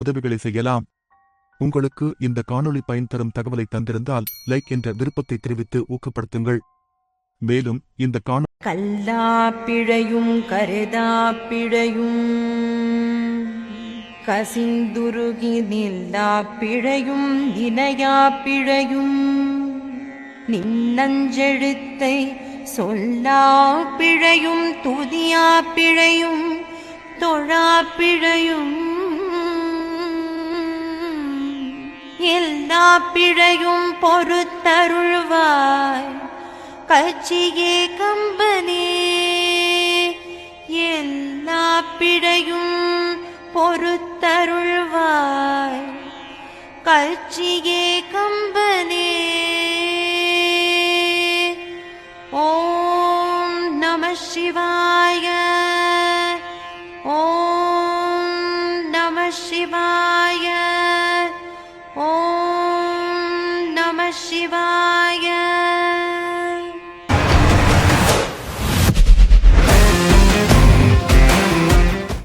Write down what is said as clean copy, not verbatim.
உதவிகளை செய்யலாம். உங்களுக்கு இந்த காணொளி பயன் தரும் தகவலை தந்திருந்தால் லைக் என்ற விருப்பத்தை தெரிவித்து ஊக்கப்படுத்துங்கள். மேலும் இந்த கல்லா பிழையும் கருதா பிழையும் கசிந்துருகி நில்லா பிழையும் இணையா பிழையும் நின்னஞ்செழுத்தை சொல்லா பிழையும் துதியா பிழையும் தொழா பிழையும் எல்லா பிழையும் பொறுத்தருள்வாய் கட்சியே கம்பனே. எல்லா பிழையும் பொறுத்தருள்வாய் கட்சியே கம்பனே. ஓம் நம சிவாய. ஓம் நம சிவாய. ஓம் நம சிவாய.